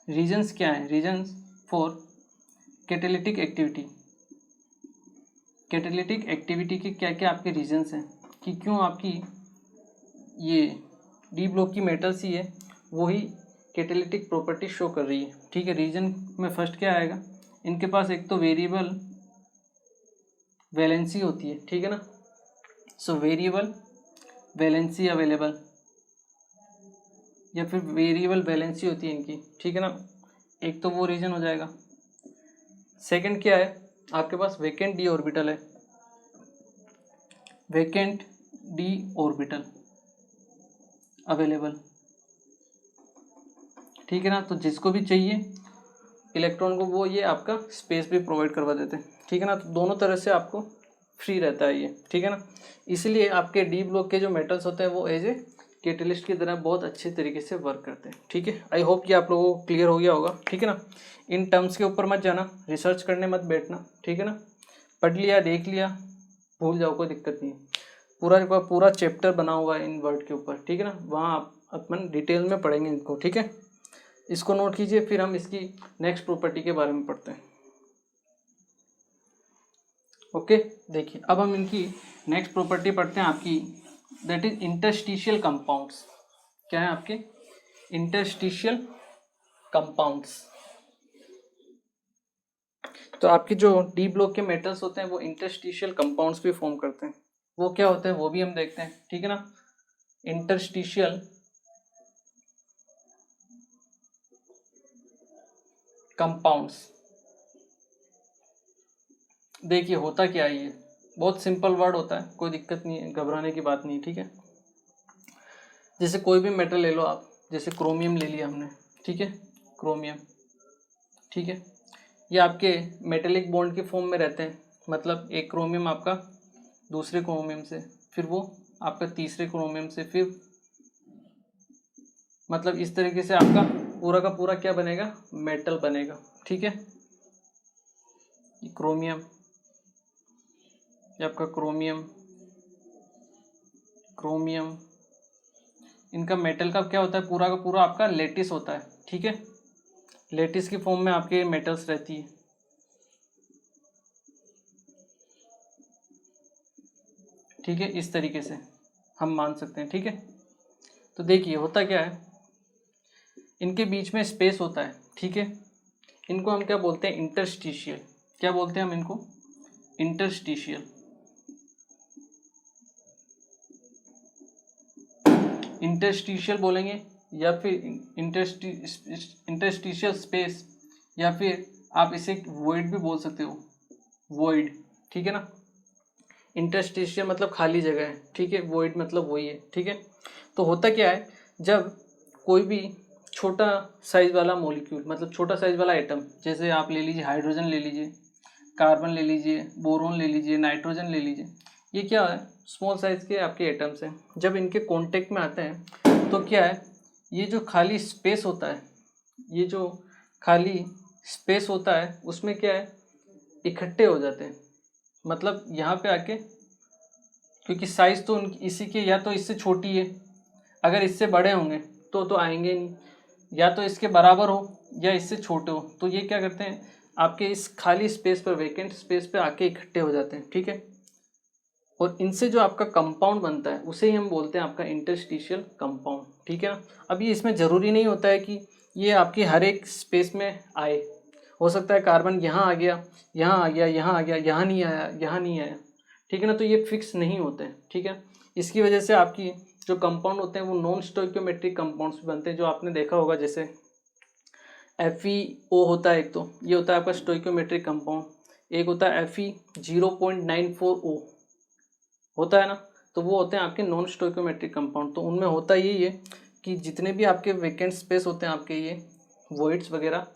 रीजन्स क्या है, reasons for catalytic activity, catalytic activity के क्या क्या आपके रीजन्स हैं कि क्यों आपकी ये डी ब्लॉक की मेटल्स ही है वही कैटेलिटिक प्रॉपर्टी शो कर रही है, ठीक है। रीजन में फर्स्ट क्या आएगा, इनके पास एक तो वेरिएबल वैलेंसी होती है, ठीक है ना, सो वेरिएबल वैलेंसी अवेलेबल, या फिर वेरिएबल वैलेंसी होती है इनकी, ठीक है ना, एक तो वो रीजन हो जाएगा। सेकंड क्या है, आपके पास वैकेंट डी ऑर्बिटल है, वैकेंट डी ऑर्बिटल अवेलेबल, ठीक है ना, तो जिसको भी चाहिए इलेक्ट्रॉन को वो ये आपका स्पेस भी प्रोवाइड करवा देते हैं, ठीक है ना, तो दोनों तरह से आपको फ्री रहता है ये, ठीक है ना। इसलिए आपके डी ब्लॉक के जो मेटल्स होते हैं वो एज ए कैटेलिस्ट की तरह बहुत अच्छे तरीके से वर्क करते हैं, ठीक है। आई होप कि आप लोगों को क्लियर हो गया होगा, ठीक है ना। इन टर्म्स के ऊपर मत जाना, रिसर्च करने मत बैठना, ठीक है ना, पढ़ लिया देख लिया भूल जाओ, कोई दिक्कत नहीं है, पूरा का पूरा चैप्टर बना हुआ है इन वर्ड के ऊपर, ठीक है ना, वहाँ आप अपन डिटेल में पढ़ेंगे इनको, ठीक है। इसको नोट कीजिए, फिर हम इसकी नेक्स्ट प्रॉपर्टी के बारे में पढ़ते हैं। ओके, देखिए अब हम इनकी नेक्स्ट प्रॉपर्टी पढ़ते हैं आपकी, दैट इज इंटरस्टिशियल कंपाउंड्स। क्या है आपके इंटरस्टिशियल कंपाउंड्स। तो आपके जो डी ब्लॉक के मेटल्स होते हैं वो इंटरस्टिशियल कंपाउंड्स भी फॉर्म करते हैं, वो क्या होते हैं वो भी हम देखते हैं, ठीक है ना। इंटरस्टिशियल कंपाउंड्स, देखिए होता क्या है, ये बहुत सिंपल वर्ड होता है, कोई दिक्कत नहीं है, घबराने की बात नहीं है, ठीक है। जैसे कोई भी मेटल ले लो आप, जैसे क्रोमियम ले लिया हमने, ठीक है, क्रोमियम, ठीक है, ये आपके मेटेलिक बॉन्ड के फॉर्म में रहते हैं, मतलब एक क्रोमियम आपका दूसरे क्रोमियम से, फिर वो आपका तीसरे क्रोमियम से, फिर मतलब इस तरीके से आपका पूरा का पूरा क्या बनेगा, मेटल बनेगा, ठीक है। क्रोमियम, ये आपका क्रोमियम, क्रोमियम, इनका मेटल का क्या होता है, पूरा का पूरा आपका लेटिस होता है, ठीक है, लेटिस की फॉर्म में आपके मेटल्स रहती है, ठीक है, इस तरीके से हम मान सकते हैं, ठीक है। तो देखिए होता क्या है, इनके बीच में स्पेस होता है, ठीक है, इनको हम क्या बोलते हैं, इंटरस्टिशियल, क्या बोलते हैं हम इनको, इंटरस्टिशियल, इंटरस्टिशियल बोलेंगे, या फिर इंटरस्टिशियल स्पेस, या फिर आप इसे वॉइड भी बोल सकते हो, वॉइड, ठीक है ना। इंटरस्टिशियल मतलब खाली जगह है, ठीक है, वॉइड मतलब वही है, ठीक है। तो होता क्या है, जब कोई भी छोटा साइज वाला मॉलिक्यूल, मतलब छोटा साइज वाला एटम, जैसे आप ले लीजिए हाइड्रोजन ले लीजिए, कार्बन ले लीजिए, बोरोन ले लीजिए, नाइट्रोजन ले लीजिए, ये क्या है, स्मॉल साइज के आपके एटम्स हैं, जब इनके कांटेक्ट में आते हैं तो क्या है, ये जो खाली स्पेस होता है, ये जो खाली स्पेस होता है उसमें क्या है, इकट्ठे हो जाते हैं, मतलब यहाँ पे आके, क्योंकि साइज तो इसी के या तो इससे छोटी है, अगर इससे बड़े होंगे तो आएंगे नहीं, या तो इसके बराबर हो या इससे छोटे हो, तो ये क्या करते हैं, आपके इस खाली स्पेस पर, वैकेंट स्पेस पे आके इकट्ठे हो जाते हैं, ठीक है। और इनसे जो आपका कंपाउंड बनता है उसे ही हम बोलते हैं आपका इंटरस्टिशियल कंपाउंड, ठीक है ना। अब ये इसमें ज़रूरी नहीं होता है कि ये आपकी हर एक स्पेस में आए, हो सकता है कार्बन यहाँ आ गया, यहाँ आ गया, यहाँ आ गया, यहाँ नहीं आया, यहाँ नहीं आया, ठीक है ना, तो ये फिक्स नहीं होते हैं, ठीक है। इसकी वजह से आपकी जो कंपाउंड होते हैं वो नॉन स्टोइकियोमेट्रिक कंपाउंड्स बनते हैं, जो आपने देखा होगा जैसे FeO होता है एक, तो ये होता है आपका स्टोइकियोमेट्रिक कंपाउंड, एक होता है Fe0.94O होता है ना, तो वो होते हैं आपके नॉन स्टोइकियोमेट्रिक कंपाउंड। तो उनमें होता यही है कि जितने भी आपके वैकेंट स्पेस होते हैं आपके ये वॉइड्स वगैरह,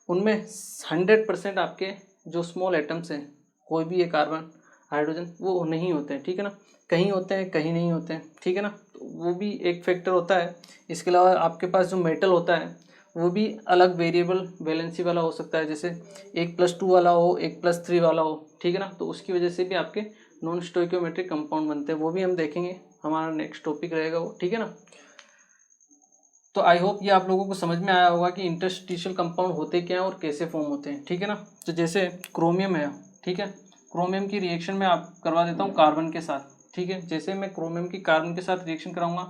उनमें 100% आपके जो स्मॉल एटम्स हैं, कोई भी ये कार्बन हाइड्रोजन, वो नहीं होते हैं, ठीक है ना, कहीं होते हैं कहीं नहीं होते हैं, ठीक है ना, तो वो भी एक फैक्टर होता है। इसके अलावा आपके पास जो मेटल होता है वो भी अलग वेरिएबल वैलेंसी वाला हो सकता है, जैसे 1+2 वाला हो, 1+3 वाला हो, ठीक है ना, तो उसकी वजह से भी आपके नॉन स्टोइकियोमेट्रिक कंपाउंड बनते हैं, वो भी हम देखेंगे, हमारा नेक्स्ट टॉपिक रहेगा वो, ठीक है ना। तो आई होप ये आप लोगों को समझ में आया होगा कि इंटरस्टिशियल कंपाउंड होते क्या हैं और कैसे फॉर्म होते हैं, ठीक है ना। तो जैसे क्रोमियम है, ठीक है, क्रोमियम की रिएक्शन में आप करवा देता हूँ कार्बन के साथ, ठीक है, जैसे मैं क्रोमियम की कार्बन के साथ रिएक्शन कराऊंगा,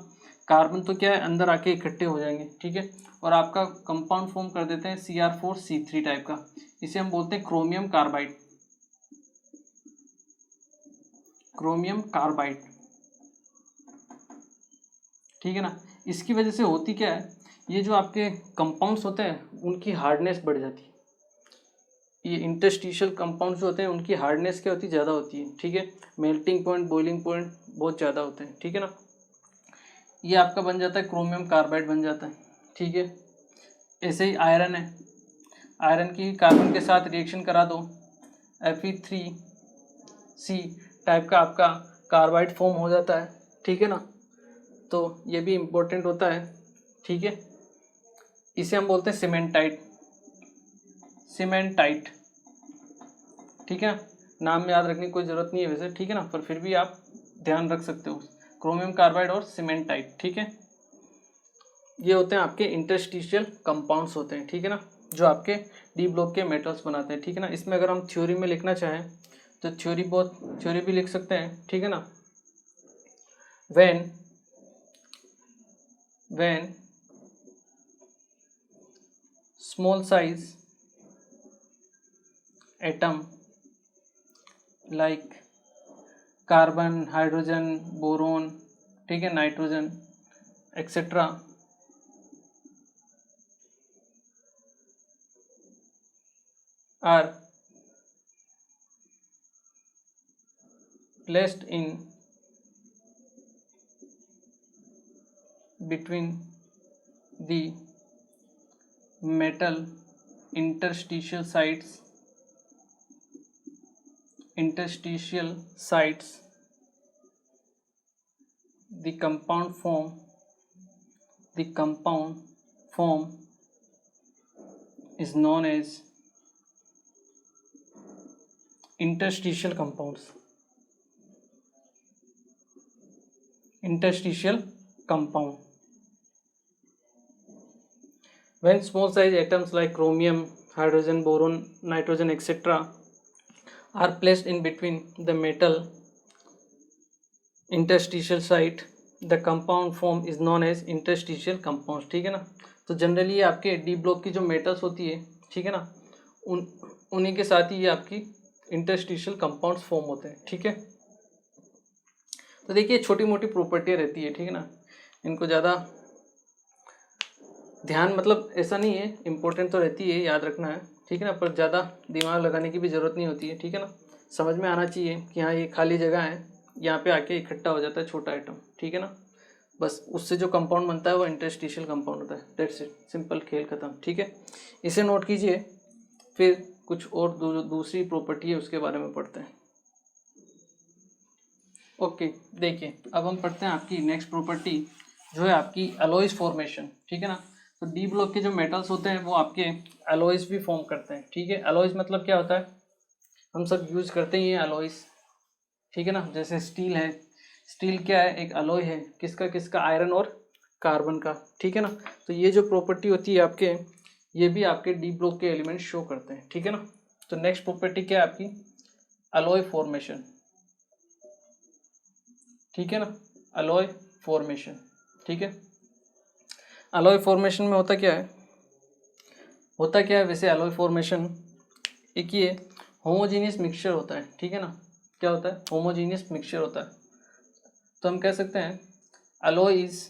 कार्बन तो क्या है अंदर आके इकट्ठे हो जाएंगे, ठीक है, और आपका कंपाउंड फॉर्म कर देते हैं Cr4C3 टाइप का, इसे हम बोलते हैं क्रोमियम कार्बाइड, क्रोमियम कार्बाइड, ठीक है ना। इसकी वजह से होती क्या है, ये जो आपके कंपाउंड्स होते हैं उनकी हार्डनेस बढ़ जाती है, ये इंटरस्टिशियल कंपाउंड्स जो होते हैं उनकी हार्डनेस क्या होती है, ज़्यादा होती है, ठीक है, मेल्टिंग पॉइंट बॉइलिंग पॉइंट बहुत ज़्यादा होते हैं, ठीक है ना। ये आपका बन जाता है क्रोमियम कार्बाइड बन जाता है, ठीक है। ऐसे ही आयरन है, आयरन की कार्बन के साथ रिएक्शन करा दो, Fe3C टाइप का आपका कार्बाइड फॉर्म हो जाता है, ठीक है ना, तो ये भी इम्पोर्टेंट होता है, ठीक है। इसे हम बोलते हैं सीमेंटाइट, सीमेंटाइट, ठीक है, नाम में याद रखने की कोई ज़रूरत नहीं है वैसे, ठीक है ना, पर फिर भी आप ध्यान रख सकते हो, क्रोमियम कार्बाइड और सीमेंटाइट, ठीक है। ये होते हैं आपके इंटरस्टिशियल कंपाउंड्स होते हैं, ठीक है ना, जो आपके डी ब्लॉक के मेटल्स बनाते हैं, ठीक है ना। इसमें अगर हम थ्योरी में लिखना चाहें तो थ्योरी भी लिख सकते हैं, ठीक है ना। When small size atom like carbon, hydrogen, boron, ठीक है, nitrogen etcetera are placed in between the metal interstitial sites the compound form is known as interstitial compounds, interstitial compound. When small size atoms like chromium, hydrogen, boron, nitrogen, etc. are placed in between the metal interstitial site, the compound form is known as interstitial compounds, ठीक है ना। तो generally आपके D block की जो metals होती है, ठीक है ना, उन्हीं के साथ ही ये आपकी इंटरस्टिशियल कंपाउंड्स फॉर्म होते हैं, ठीक है। तो देखिए छोटी मोटी प्रॉपर्टियाँ रहती है, ठीक है ना, इनको ज़्यादा ध्यान मतलब ऐसा नहीं है, इम्पोर्टेंट तो रहती है, याद रखना है, ठीक है ना, पर ज़्यादा दिमाग लगाने की भी ज़रूरत नहीं होती है, ठीक है ना। समझ में आना चाहिए कि हाँ ये खाली जगह है, यहाँ पे आके इकट्ठा हो जाता है छोटा आइटम, ठीक है ना, बस उससे जो कंपाउंड बनता है वो इंटरस्टिशियल कंपाउंड होता है, दैट्स इट, सिंपल, खेल खत्म, ठीक है। इसे नोट कीजिए, फिर कुछ और दूसरी प्रॉपर्टी है उसके बारे में पढ़ते हैं। ओके, देखिए अब हम पढ़ते हैं आपकी नेक्स्ट प्रॉपर्टी जो है आपकी अलॉयज फॉर्मेशन, ठीक है ना। तो डी ब्लॉक के जो मेटल्स होते हैं वो आपके अलॉयज भी फॉर्म करते हैं, ठीक है। अलॉयज मतलब क्या होता है, हम सब यूज करते ही हैं अलॉयज, ठीक है ना, जैसे स्टील है, स्टील क्या है, एक अलॉय है, किसका किसका, आयरन और कार्बन का, ठीक है ना। तो ये जो प्रॉपर्टी होती है आपके, ये भी आपके डी ब्लॉक के एलिमेंट शो करते हैं, ठीक है ना। तो नेक्स्ट प्रॉपर्टी क्या है आपकी, अलॉय फॉर्मेशन, ठीक है ना, अलॉय फॉर्मेशन, ठीक है। अलॉय फॉर्मेशन में होता क्या है वैसे अलॉय फॉर्मेशन एक ये होमोजीनियस मिक्सचर होता है, ठीक है ना, क्या होता है, होमोजीनियस मिक्सचर होता है। तो हम कह सकते हैं alloy is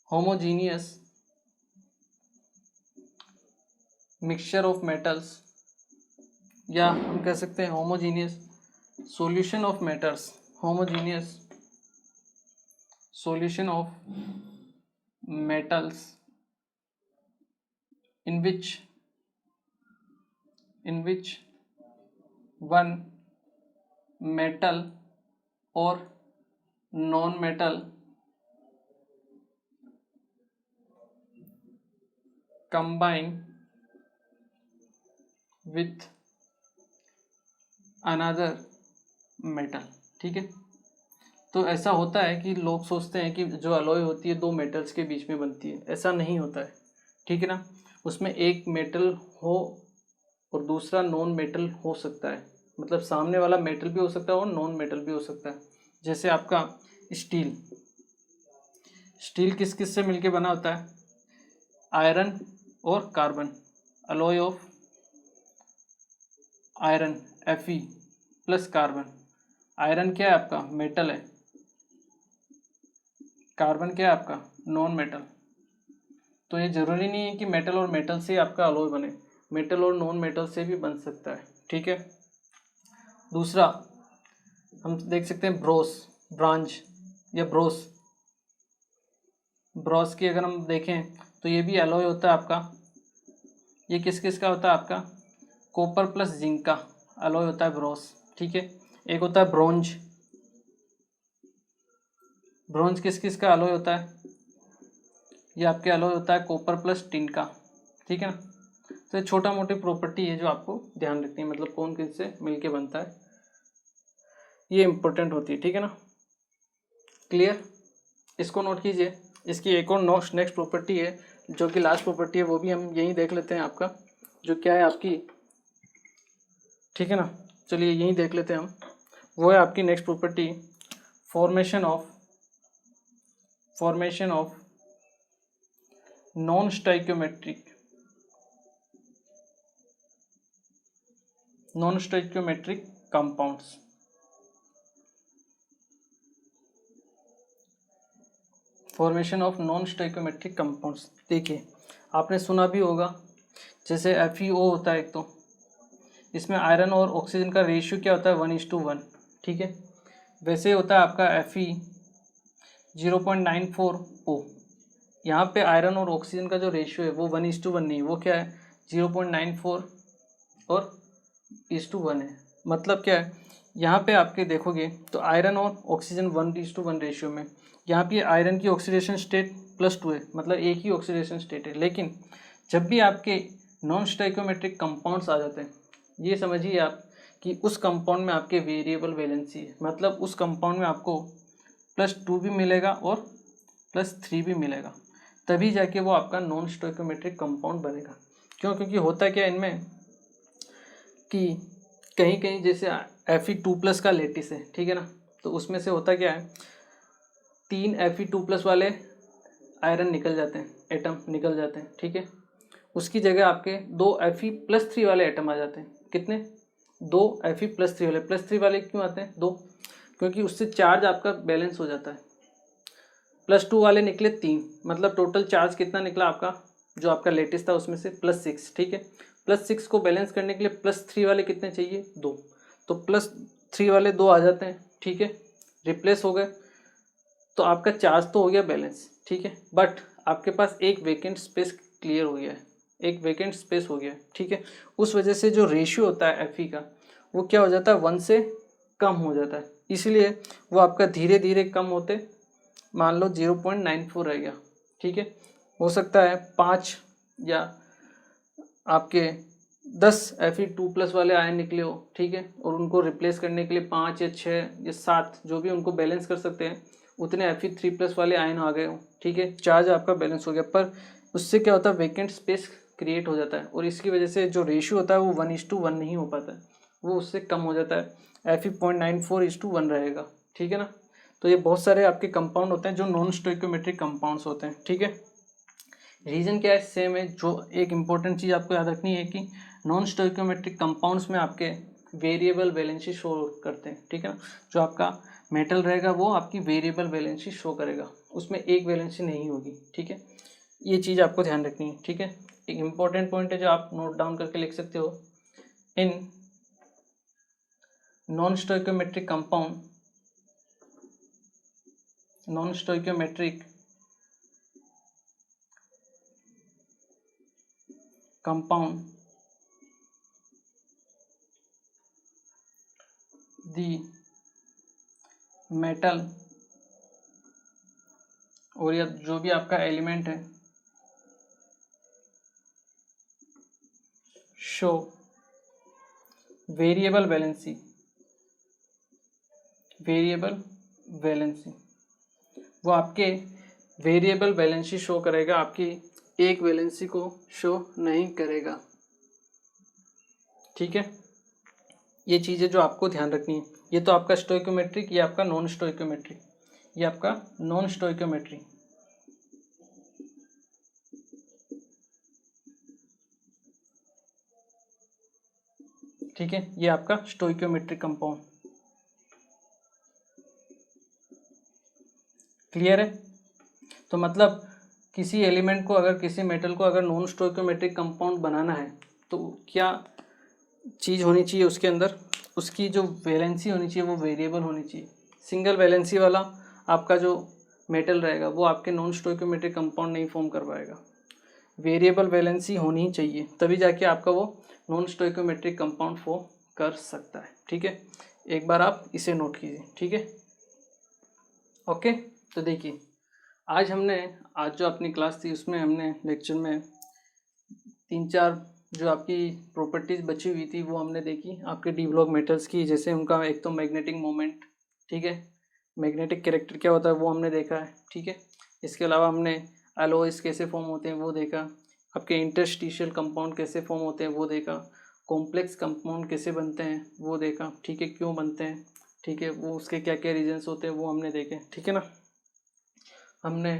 homogeneous mixture of metals, या हम कह सकते हैं homogeneous solution of metals, homogeneous solution of metals in which one metal or non-metal combine with another metal। ठीक है, तो ऐसा होता है कि लोग सोचते हैं कि जो अलॉय होती है दो मेटल्स के बीच में बनती है, ऐसा नहीं होता है। ठीक है ना, उसमें एक मेटल हो और दूसरा नॉन मेटल हो सकता है, मतलब सामने वाला मेटल भी हो सकता है और नॉन मेटल भी हो सकता है। जैसे आपका स्टील किस किस से मिलके बना होता है? आयरन और carbon, alloy of iron Fe plus carbon. Iron क्या है आपका? मेटल है। कार्बन क्या है आपका? Non metal. तो ये जरूरी नहीं है कि मेटल और मेटल से आपका अलॉय बने, मेटल और नॉन मेटल से भी बन सकता है। ठीक है, दूसरा हम देख सकते हैं ब्रांज या ब्रोस की अगर हम देखें तो ये भी अलॉय होता है आपका। ये किस किस का होता है आपका? कॉपर प्लस जिंक का अलॉय होता है ब्रोस। ठीक है, एक होता है ब्रोंज किस किस का अलॉय होता है? ये आपके अलॉय होता है कॉपर प्लस टिन का। ठीक है ना, तो ये छोटा मोटी प्रॉपर्टी है जो आपको ध्यान रखनी है, मतलब कौन किस से मिलके बनता है, ये इंपॉर्टेंट होती है। ठीक है ना, क्लियर? इसको नोट कीजिए। इसकी एक और नेक्स्ट प्रॉपर्टी है जो कि लास्ट प्रॉपर्टी है, वो भी हम यही देख लेते हैं आपका, जो क्या है आपकी। ठीक है ना, चलिए यही देख लेते हैं हम। वो है आपकी next property, formation of non stoichiometric compounds. Formation of non stoichiometric compounds. देखिए आपने सुना भी होगा, जैसे FeO होता है एक, तो इसमें आयरन और ऑक्सीजन का रेशियो क्या होता है? 1:1। ठीक है, वैसे होता है आपका Fe 0.94O। यहाँ पे आयरन और ऑक्सीजन का जो रेशियो है वो 1:1 नहीं, वो क्या है? 0.94 और 1:1 है। मतलब क्या है, यहाँ पे आपके देखोगे तो आयरन और ऑक्सीजन 1:1 रेशियो में, यहाँ पे आयरन की ऑक्सीडेशन स्टेट +2 है, मतलब एक ही ऑक्सीडेशन स्टेट है। लेकिन जब भी आपके नॉन स्टोइकियोमेट्रिक कंपाउंड्स आ जाते हैं, ये समझिए आप कि उस कंपाउंड में आपके वेरिएबल वैलेंसी है, मतलब उस कंपाउंड में आपको +2 भी मिलेगा और +3 भी मिलेगा, तभी जाके वो आपका नॉन स्टोइकियोमेट्रिक कंपाउंड बनेगा। क्यों? क्योंकि होता क्या इनमें कि कहीं कहीं जैसे Fe2+ का लेटिस है, ठीक है ना, तो उसमें से होता क्या है, 3 Fe2+ वाले आयरन निकल जाते हैं, एटम निकल जाते हैं। ठीक है, उसकी जगह आपके 2 Fe+3 वाले एटम आ जाते हैं। कितने? 2 Fe+3 वाले। +3 वाले क्यों आते हैं? 2, क्योंकि उससे चार्ज आपका बैलेंस हो जाता है। +2 वाले निकले 3, मतलब टोटल चार्ज कितना निकला आपका, जो आपका लेटेस्ट था उसमें से +6। ठीक है, +6 को बैलेंस करने के लिए +3 वाले कितने चाहिए? 2, तो +3 वाले 2 आ जाते हैं। ठीक है, रिप्लेस हो गए, तो आपका चार्ज तो हो गया बैलेंस। ठीक है, बट आपके पास एक वेकेंट स्पेस क्लियर हो गया है, एक वेकेंट स्पेस हो गया है। ठीक है, उस वजह से जो रेशियो होता है Fe का, वो क्या हो जाता है? 1 से कम हो जाता है, इसलिए वो आपका धीरे धीरे कम होते, मान लो 0.94 रह गया। ठीक है, हो सकता है 5 या आपके 10 Fe2+ वाले आयन निकले हो। ठीक है, और उनको रिप्लेस करने के लिए 5 या 6 या 7, जो भी उनको बैलेंस कर सकते हैं, उतने Fe3+ वाले आयन आ गए हो। ठीक है, चार्ज आपका बैलेंस हो गया, पर उससे क्या होता है, वेकेंट स्पेस क्रिएट हो जाता है, और इसकी वजह से जो रेशियो होता है वो 1:1 नहीं हो पाता है, वो उससे कम हो जाता है, Fe 0.94:1 रहेगा। ठीक है ना, तो ये बहुत सारे आपके कंपाउंड होते हैं जो नॉन स्टोइकियोमेट्रिक कंपाउंड्स होते हैं। ठीक है, रीजन क्या है? सेम है। जो एक इंपॉर्टेंट चीज़ आपको याद रखनी है कि नॉन स्टोइकियोमेट्रिक कंपाउंड्स में आपके वेरिएबल वैलेंसी शो करते हैं। ठीक है ना, जो आपका मेटल रहेगा वो आपकी वेरिएबल वैलेंसी शो करेगा, उसमें एक वैलेंसी नहीं होगी। ठीक है, ये चीज़ आपको ध्यान रखनी है। ठीक है, एक इम्पॉर्टेंट पॉइंट है जो आप नोट डाउन करके लिख सकते हो। In non stoichiometric compound, non stoichiometric compound the metal, और या जो भी आपका एलिमेंट है, show variable valency, variable valency, वो आपके वेरिएबल वैलेंसी शो करेगा, आपकी एक वैलेंसी को शो नहीं करेगा। ठीक है, ये चीज़ें जो आपको ध्यान रखनी है। ये तो आपका स्टोइकोमेट्रिक, ये आपका नॉन स्टोइकोमेट्रिक, ये आपका नॉन स्टोइकोमेट्रिक। ठीक है, ये आपका स्टोइकोमेट्रिक कंपाउंड। क्लियर है? तो मतलब किसी एलिमेंट को अगर, किसी मेटल को अगर नॉन स्टोइकोमेट्रिक कंपाउंड बनाना है तो क्या चीज़ होनी चाहिए उसके अंदर, उसकी जो वैलेंसी होनी चाहिए वो वेरिएबल होनी चाहिए। सिंगल वैलेंसी वाला आपका जो मेटल रहेगा वो आपके नॉन स्टोइकोमेट्रिक कंपाउंड नहीं फॉर्म कर पाएगा। वेरिएबल वैलेंसी होनी ही चाहिए, तभी जाके आपका वो नॉन स्टोइकोमेट्रिक कंपाउंड फॉर्म कर सकता है। ठीक है, एक बार आप इसे नोट कीजिए। ठीक है, ओके। तो देखिए, आज जो अपनी क्लास थी उसमें हमने लेक्चर में 3-4 जो आपकी प्रॉपर्टीज़ बची हुई थी वो हमने देखी आपके डी ब्लॉक मेटल्स की। जैसे उनका एक तो मैग्नेटिक मोमेंट, ठीक है, मैग्नेटिक कैरेक्टर क्या होता है वो हमने देखा है। ठीक है, इसके अलावा हमने एलॉयज कैसे फॉर्म होते हैं वो देखा, आपके इंटरस्टिशियल कंपाउंड कैसे फॉर्म होते हैं वो देखा, कॉम्प्लेक्स कंपाउंड कैसे बनते हैं वो देखा। ठीक है, क्यों बनते हैं, ठीक है, वो उसके क्या क्या रीजन्स होते हैं वो हमने देखे। ठीक है ना, हमने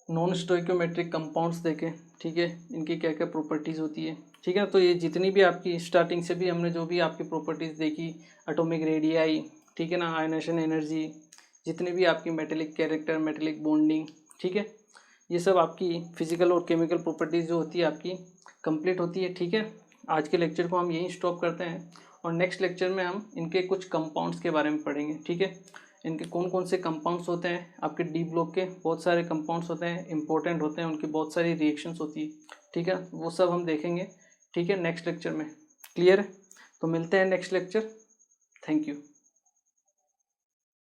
नॉन स्टोइकोमेट्रिक कंपाउंड्स देखे। ठीक है, इनकी क्या क्या प्रॉपर्टीज़ होती है। ठीक है, तो ये जितनी भी आपकी स्टार्टिंग से भी हमने जो भी आपकी प्रॉपर्टीज़ देखी, एटॉमिक रेडियाई, ठीक है ना, आयनेशन एनर्जी, जितनी भी आपकी मेटेलिक कैरेक्टर, मेटेलिक बॉन्डिंग, ठीक है, ये सब आपकी फिजिकल और केमिकल प्रॉपर्टीज़ जो होती है आपकी कंप्लीट होती है। ठीक है, आज के लेक्चर को हम यहीं स्टॉप करते हैं और नेक्स्ट लेक्चर में हम इनके कुछ कंपाउंड्स के बारे में पढ़ेंगे। ठीक है, इनके कौन कौन से कंपाउंड्स होते हैं, आपके डी ब्लॉक के बहुत सारे कंपाउंड्स होते हैं, इंपॉर्टेंट होते हैं, उनकी बहुत सारी रिएक्शंस होती है। ठीक है, वो सब हम देखेंगे। ठीक है, नेक्स्ट लेक्चर में। क्लियर है? तो मिलते हैं नेक्स्ट लेक्चर। Thank you.